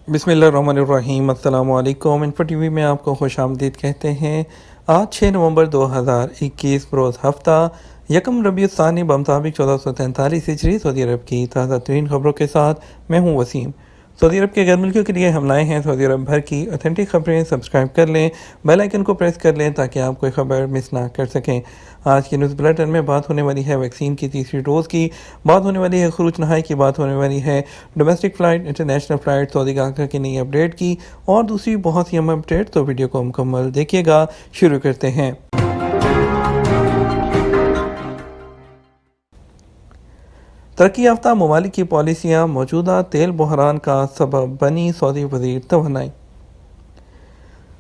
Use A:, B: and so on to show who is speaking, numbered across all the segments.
A: بسم اللہ الرحمن الرحیم۔ السلام علیکم۔ انفو ٹی وی میں آپ کو خوش آمدید کہتے ہیں۔ آج 6 نومبر 2021 بروز ہفتہ یکم ربیع الثانی بمطابق 1443 ہجری سعودی عرب کی تازہ ترین خبروں کے ساتھ میں ہوں وسیم۔ سعودی عرب کے غیر ملکیوں کے لیے ہم لائے ہیں سعودی عرب بھر کی اتھینٹک خبریں۔ سبسکرائب کر لیں، بیل آئیکن کو پریس کر لیں تاکہ آپ کوئی خبر مس نہ کر سکیں۔ آج کی نیوز بلیٹن میں بات ہونے والی ہے ویکسین کی تیسری ڈوز کی، بات ہونے والی ہے خروج نہائی کی، بات ہونے والی ہے ڈومیسٹک فلائٹ، انٹرنیشنل فلائٹ، سعودی گاہکوں کی نئی اپڈیٹ کی اور دوسری بہت سی اہم اپڈیٹ۔ تو ویڈیو کو مکمل دیکھیے گا۔ شروع کرتے ہیں۔ ترقی یافتہ ممالک کی پالیسیاں موجودہ تیل بحران کا سبب بنی، سعودی وزیر توانائی۔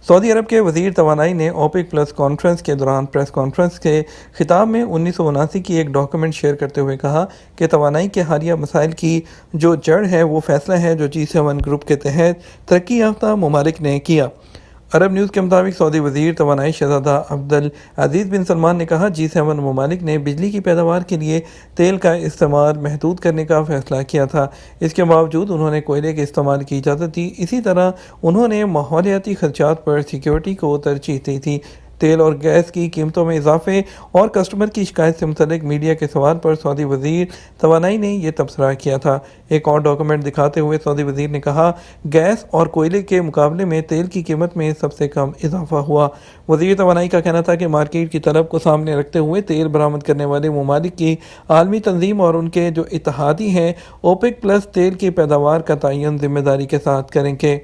A: سعودی عرب کے وزیر توانائی نے اوپیک پلس کانفرنس کے دوران پریس کانفرنس کے خطاب میں 1979 کی ایک ڈاکیومنٹ شیئر کرتے ہوئے کہا کہ توانائی کے حالیہ مسائل کی جو جڑ ہے وہ فیصلہ ہے جو G7 گروپ کے تحت ترقی یافتہ ممالک نے کیا۔ عرب نیوز کے مطابق سعودی وزیر توانائی شہزادہ عبدالعزیز بن سلمان نے کہا G7 ممالک نے بجلی کی پیداوار کے لیے تیل کا استعمال محدود کرنے کا فیصلہ کیا تھا، اس کے باوجود انہوں نے کوئلے کے استعمال کی اجازت دی۔ اسی طرح انہوں نے ماحولیاتی خدشات پر سیکیورٹی کو ترجیح دی تھی۔ تیل اور گیس کی قیمتوں میں اضافے اور کسٹمر کی شکایت سے متعلق میڈیا کے سوال پر سعودی وزیر توانائی نے یہ تبصرہ کیا تھا۔ ایک اور ڈاکیومنٹ دکھاتے ہوئے سعودی وزیر نے کہا گیس اور کوئلے کے مقابلے میں تیل کی قیمت میں سب سے کم اضافہ ہوا۔ وزیر توانائی کا کہنا تھا کہ مارکیٹ کی طلب کو سامنے رکھتے ہوئے تیل برآمد کرنے والے ممالک کی عالمی تنظیم اور ان کے جو اتحادی ہیں اوپیک پلس تیل کی پیداوار کا تعین ذمہ داری کے ساتھ کریں گے۔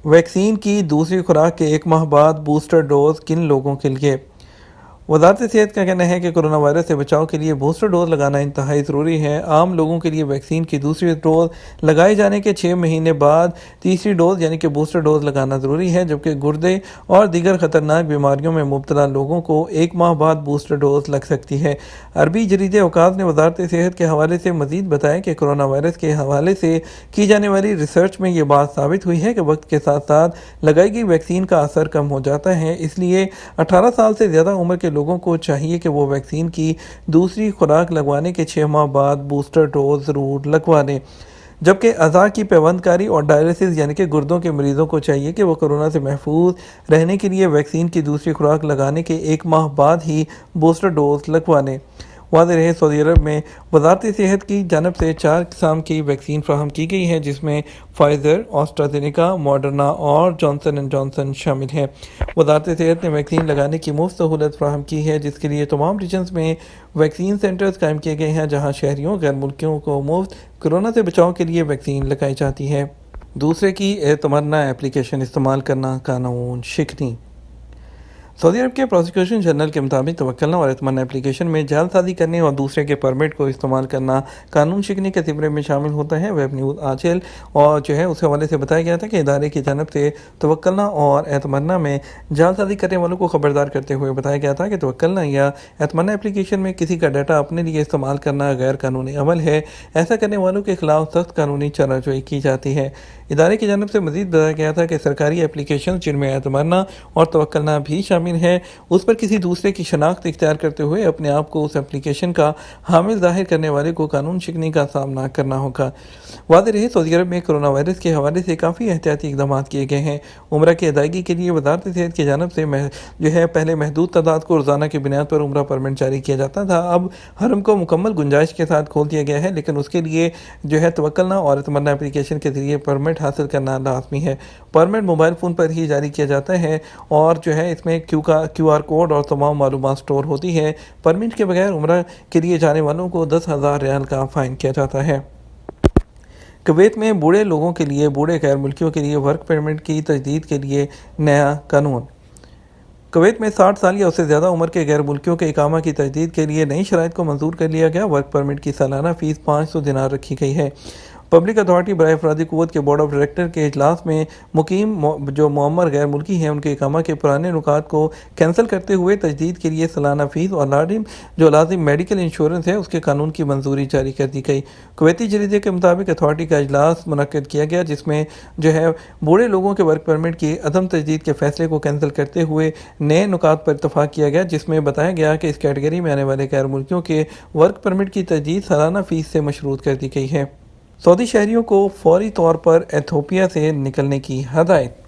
A: ویکسین کی دوسری خوراک کے 1 ماہ بعد بوسٹر ڈوز کن لوگوں کے لیے؟ وزارت صحت کا کہنا ہے کہ کرونا وائرس سے بچاؤ کے لیے بوسٹر ڈوز لگانا انتہائی ضروری ہے۔ عام لوگوں کے لیے ویکسین کی دوسری ڈوز لگائے جانے کے 6 مہینے بعد تیسری ڈوز یعنی کہ بوسٹر ڈوز لگانا ضروری ہے، جبکہ گردے اور دیگر خطرناک بیماریوں میں مبتلا لوگوں کو 1 ماہ بعد بوسٹر ڈوز لگ سکتی ہے۔ عربی جریدے اوقات نے وزارت صحت کے حوالے سے مزید بتایا کہ کرونا وائرس کے حوالے سے کی جانے والی ریسرچ میں یہ بات ثابت ہوئی ہے کہ وقت کے ساتھ ساتھ لگائی گئی ویکسین کا اثر کم ہو جاتا ہے، اس لیے 18 سال سے زیادہ عمر کے لوگوں کو چاہیے کہ وہ ویکسین کی دوسری خوراک لگوانے کے 6 ماہ بعد بوسٹر ڈوز ضرور لگوا لیں، جبکہ اعضاء کی پیوند کاری اور ڈائلیسس یعنی کہ گردوں کے مریضوں کو چاہیے کہ وہ کورونا سے محفوظ رہنے کے لیے ویکسین کی دوسری خوراک لگانے کے 1 ماہ بعد ہی بوسٹر ڈوز لگوا لیں۔ واضح رہے سعودی عرب میں وزارت صحت کی جانب سے 4 اقسام کی ویکسین فراہم کی گئی ہے، جس میں فائزر، آسٹرازینیکا، ماڈرنا اور جانسن اینڈ جانسن شامل ہیں۔ وزارت صحت نے ویکسین لگانے کی مفت سہولت فراہم کی ہے، جس کے لیے تمام ریجنز میں ویکسین سینٹرز قائم کیے گئے ہیں جہاں شہریوں غیر ملکیوں کو مفت کورونا سے بچاؤ کے لیے ویکسین لگائی جاتی ہے۔ دوسرے کی اعتمرنا ایپلیکیشن استعمال کرنا قانون شکنی۔ سعودی عرب کے پروسیکیوشن جنرل کے مطابق توکلنا اور اعتمرنا ایپلیکیشن میں جعل سازی کرنے اور دوسرے کے پرمٹ کو استعمال کرنا قانون شکنی کے زمرے میں شامل ہوتا ہے۔ ویب نیوز آنچل اور اس حوالے سے بتایا گیا تھا کہ ادارے کی جانب سے توکلنا اور اعتمرنا میں جعل سازی کرنے والوں کو خبردار کرتے ہوئے بتایا گیا تھا کہ توکلنا یا اعتمرنا ایپلیکیشن میں کسی کا ڈیٹا اپنے لیے استعمال کرنا غیر قانونی عمل ہے، ایسا کرنے والوں کے خلاف سخت قانونی چارہ جوئی کی جاتی ہے۔ ادارے کی جانب سے مزید بتایا گیا تھا کہ سرکاری ایپلیکیشن جن میں اعتمرنا اور توکلنا بھی شامل ہے، اس پر کسی دوسرے کی شناخت اختیار کرتے ہوئے اپنے آپ کو اس ایپلیکیشن کا حامل ظاہر کرنے والے کو قانون شکنی کا سامنا کرنا ہوگا۔ واضح رہے سعودی عرب میں کرونا وائرس کے حوالے سے کافی احتیاطی اقدامات کیے گئے ہیں۔ عمرہ کی ادائیگی کے لیے وزارت صحت کی جانب سے پہلے محدود تعداد کو روزانہ کی بنیاد پر عمرہ پرمٹ جاری کیا جاتا تھا، اب حرم کو مکمل گنجائش کے ساتھ کھول دیا گیا ہے، لیکن اس کے لیے توکلنا اور اعتمرنا ایپلیکیشن کے ذریعے پرمٹ حاصل کرنا لازمی ہے۔ پرمٹ موبائل فون پر ہی جاری کیا جاتا ہے اور اس میں کیو آر کوڈ اور تمام معلومات سٹور ہوتی ہے۔ پرمٹ کے بغیر عمرہ کے لیے جانے والوں کو 10,000 ریال کا فائن کیا جاتا ہے۔ کویت میں بوڑھے لوگوں کے لیے بوڑھے غیر ملکیوں کے لیے ورک پرمٹ کی تجدید کے لیے نیا قانون۔ کویت میں 60 سال یا اس سے زیادہ عمر کے غیر ملکیوں کے اقامہ کی تجدید کے لیے نئی شرائط کو منظور کر لیا گیا۔ ورک پرمٹ کی سالانہ فیس 500 دینار رکھی گئی ہے۔ پبلک اتھارٹی برائے افرادی قوت کے بورڈ آف ڈائریکٹر کے اجلاس میں مقیم جو معمر غیر ملکی ہیں ان کے اقامہ کے پرانے نکات کو کینسل کرتے ہوئے تجدید کے لیے سالانہ فیس اور لازم میڈیکل انشورنس ہے اس کے قانون کی منظوری جاری کر دی گئی۔ کویتی جریدے کے مطابق اتھارٹی کا اجلاس منعقد کیا گیا جس میں بوڑھے لوگوں کے ورک پرمٹ کی عدم تجدید کے فیصلے کو کینسل کرتے ہوئے نئے نکات پر اتفاق کیا گیا، جس میں بتایا گیا کہ اس کیٹیگری میں آنے والے غیر ملکیوں کے ورک پرمٹ کی تجدید سالانہ فیس سے مشروط کر دی گئی ہے۔ سعودی شہریوں کو فوری طور پر ایتھوپیا سے نکلنے کی ہدایت۔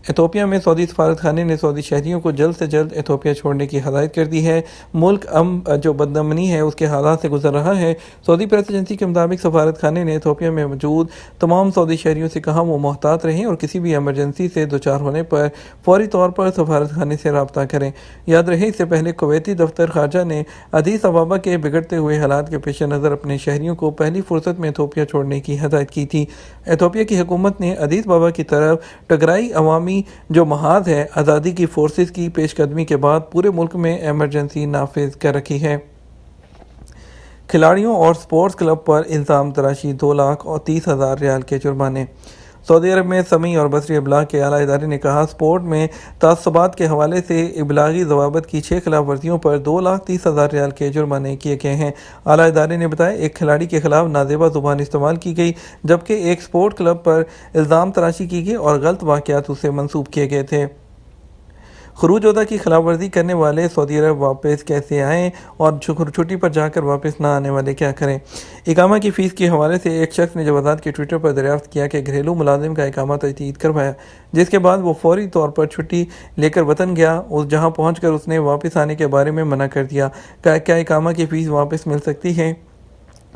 A: ایتھوپیا میں سعودی سفارت خانے نے سعودی شہریوں کو جلد سے جلد ایتھوپیا چھوڑنے کی ہدایت کر دی ہے۔ ملک جو بدامنی ہے اس کے حالات سے گزر رہا ہے۔ سعودی پریس ایجنسی کے مطابق سفارت خانے نے ایتھوپیا میں موجود تمام سعودی شہریوں سے کہا وہ محتاط رہیں اور کسی بھی ایمرجنسی سے دوچار ہونے پر فوری طور پر سفارت خانے سے رابطہ کریں۔ یاد رہے اس سے پہلے کویتی دفتر خارجہ نے ادیس ابابا کے بگڑتے ہوئے حالات کے پیش نظر اپنے شہریوں کو پہلی فرصت میں ایتھوپیا چھوڑنے کی ہدایت کی تھی۔ ایتھوپیا کی حکومت نے ادیس ابابا کی طرف ٹکرائی عوامی جو محاذ ہے آزادی کی فورسز کی پیش قدمی کے بعد پورے ملک میں ایمرجنسی نافذ کر رکھی ہے۔ کھلاڑیوں اور سپورٹس کلب پر الزام تراشی 2,30,000 ریال کے جرمانے۔ سعودی عرب میں سمیع اور بصری ابلاغ کے اعلیٰ ادارے نے کہا سپورٹ میں تعصبات کے حوالے سے ابلاغی ضوابط کی 6 خلاف ورزیوں پر 2,30,000 ریال کے جرمانے کیے گئے ہیں۔ اعلیٰ ادارے نے بتایا ایک کھلاڑی کے خلاف نازیبا زبان استعمال کی گئی جبکہ ایک سپورٹ کلب پر الزام تراشی کی گئی اور غلط واقعات اسے منسوب کیے گئے تھے۔ خروج عہدہ کی خلاف ورزی کرنے والے سعودی عرب واپس کیسے آئیں اور چھٹی پر جا کر واپس نہ آنے والے کیا کریں؟ اقامہ کی فیس کے حوالے سے ایک شخص نے جوازات کے ٹویٹر پر دریافت کیا کہ گھریلو ملازم کا اقامہ تجدید کروایا، جس کے بعد وہ فوری طور پر چھٹی لے کر وطن گیا، جہاں پہنچ کر اس نے واپس آنے کے بارے میں منع کر دیا۔ کیا اقامہ کی فیس واپس مل سکتی ہے؟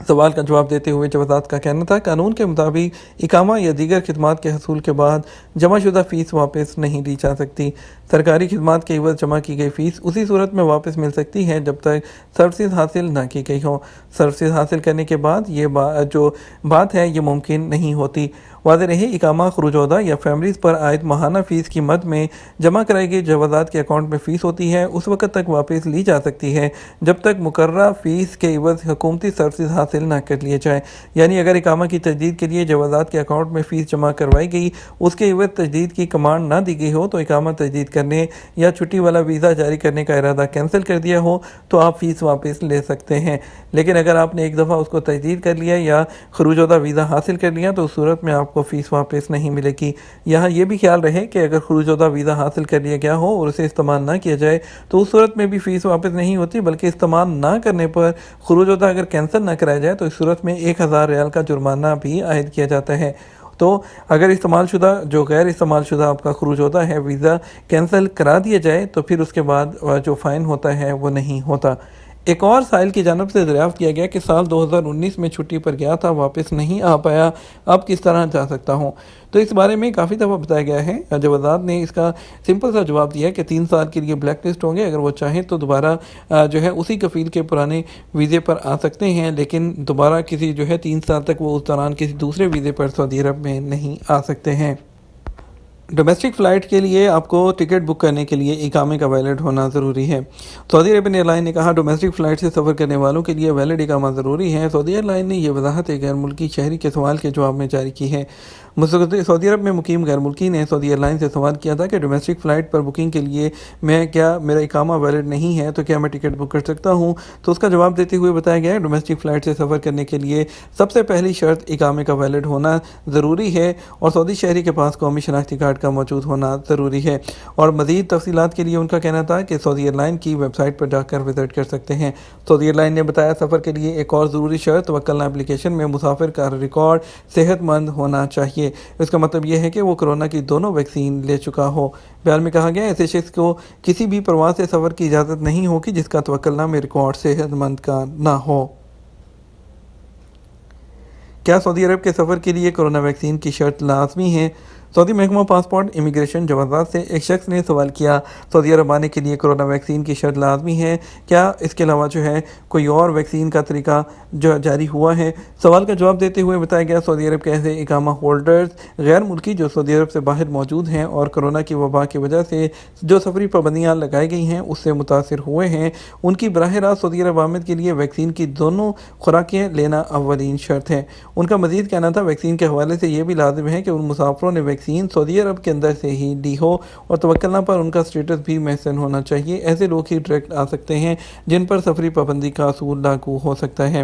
A: سوال کا جواب دیتے ہوئے جوازات کا کہنا تھا قانون کے مطابق اقامہ یا دیگر خدمات کے حصول کے بعد جمع شدہ فیس واپس نہیں لی جا سکتی۔ سرکاری خدمات کے عوض جمع کی گئی فیس اسی صورت میں واپس مل سکتی ہے جب تک سروسز حاصل نہ کی گئی ہوں۔ سروسز حاصل کرنے کے بعد یہ جو بات ہے یہ ممکن نہیں ہوتی۔ واضح رہے اقامہ، خروج عہدہ یا فیملیز پر عائد ماہانہ فیس کی مد میں جمع کرائی گئی جوازات کے اکاؤنٹ میں فیس ہوتی ہے اس وقت تک واپس لی جا سکتی ہے جب تک مقررہ فیس کے عوض حکومتی سروسز حاصل نہ کر لیے جائیں۔ یعنی اگر اقامہ کی تجدید کے لیے جوازات کے اکاؤنٹ میں فیس جمع کروائی گئی، اس کے عوض تجدید کی کمانڈ نہ دی گئی ہو تو اقامہ تجدید کرنے یا چھٹی والا ویزا جاری کرنے کا ارادہ کینسل کر دیا ہو تو آپ فیس واپس لے سکتے ہیں۔ لیکن اگر آپ نے ایک دفعہ اس کو تجدید کر لیا یا خروج عہدہ ویزا حاصل کر لیا تو اس صورت میں آپ کو فیس واپس نہیں ملے گی۔ یہاں یہ بھی خیال رہے کہ اگر خروج عہدہ ویزا حاصل کر لیا گیا ہو اور اسے استعمال نہ کیا جائے تو اس صورت میں بھی فیس واپس نہیں ہوتی، بلکہ استعمال نہ کرنے پر خروج عہدہ اگر کینسل نہ کرایا جائے تو اس صورت میں 1,000 ریال کا جرمانہ بھی عائد کیا جاتا ہے۔ تو اگر استعمال شدہ جو غیر استعمال شدہ آپ کا خروج عہدہ ہے ویزا کینسل کرا دیا جائے تو پھر اس کے بعد جو فائن ہوتا ہے وہ نہیں ہوتا۔ ایک اور سائل کی جانب سے دریافت کیا گیا کہ سال 2019 میں چھٹی پر گیا تھا، واپس نہیں آ پایا، اب کس طرح جا سکتا ہوں؟ تو اس بارے میں کافی دفعہ بتایا گیا ہے۔ جوازات نے اس کا سمپل سا جواب دیا کہ 3 سال کے لیے بلیک لسٹ ہوں گے، اگر وہ چاہیں تو دوبارہ جو ہے اسی کفیل کے پرانے ویزے پر آ سکتے ہیں، لیکن دوبارہ کسی جو ہے 3 سال تک وہ اس دوران کسی دوسرے ویزے پر سعودی عرب میں نہیں آ سکتے ہیں۔ ڈومیسٹک فلائٹ کے لیے آپ کو ٹکٹ بک کرنے کے لیے اقامے کا ویلڈ ہونا ضروری ہے۔ سعودی عربین ایئر لائن نے کہا ڈومیسٹک فلائٹ سے سفر کرنے والوں کے لیے ویلڈ اقامہ ضروری ہے۔ سعودی ایئر لائن نے یہ وضاحت ایک غیر ملکی شہری کے سوال کے جواب میں جاری کی ہے۔ سعودی عرب میں مقیم غیر ملکی نے سعودی ایئر لائن سے سوال کیا تھا کہ ڈومیسٹک فلائٹ پر بکنگ کے لیے میرا اقامہ ویلڈ نہیں ہے تو کیا میں ٹکٹ بک کر سکتا ہوں؟ تو اس کا جواب دیتے ہوئے بتایا گیا ہے ڈومیسٹک فلائٹ سے سفر کرنے کے لیے سب سے پہلی شرط اقامے کا ویلڈ ہونا ضروری ہے اور سعودی شہری کے پاس قومی شناختی کارڈ کا موجود ہونا ضروری ہے۔ اور مزید تفصیلات کے لیے ان کا کہنا تھا کہ سعودی ایئر لائن کی ویب سائٹ پر جا کر وزٹ کر سکتے ہیں۔ سعودی ایئر لائن نے بتایا سفر کے لیے ایک اور ضروری شرط توکلنا اپلیکیشن میں مسافر کا ریکارڈ صحت مند ہونا چاہیے۔ اس کا مطلب یہ ہے کہ وہ کورونا کی دونوں ویکسین لے چکا ہو۔ بیان میں کہا گیا ایسے شخص کو کسی بھی پرواز سے سفر کی اجازت نہیں ہوگی جس کا توکلنا میں ریکارڈ صحت مند کا نہ ہو۔ کیا سعودی عرب کے سفر کے لیے کورونا ویکسین کی شرط لازمی ہے؟ سعودی محکمہ پاسپورٹ امیگریشن جوازات سے ایک شخص نے سوال کیا سعودی عرب آنے کے لیے کورونا ویکسین کی شرط لازمی ہے کیا اس کے علاوہ جو ہے کوئی اور ویکسین کا طریقہ جو جاری ہوا ہے؟ سوال کا جواب دیتے ہوئے بتایا گیا سعودی عرب کے ایسے اقامہ ہولڈرز غیر ملکی جو سعودی عرب سے باہر موجود ہیں اور کورونا کی وبا کی وجہ سے جو سفری پابندیاں لگائی گئی ہیں اس سے متاثر ہوئے ہیں، ان کی براہ راست سعودی عرب آمد کے لیے ویکسین کی دونوں خوراکیں لینا اولین شرط ہے۔ ان کا مزید کہنا تھا ویکسین کے حوالے سے یہ بھی لازم ہے کہ ان مسافروں نے ویکسین سعودی عرب کے اندر سے ہی لی ہو اور توکلنا پر ان کا سٹیٹس بھی محسن ہونا چاہیے۔ ایسے لوگ ہی ڈائریکٹ آ سکتے ہیں جن پر سفری پابندی کا اصول لاگو ہو سکتا ہے۔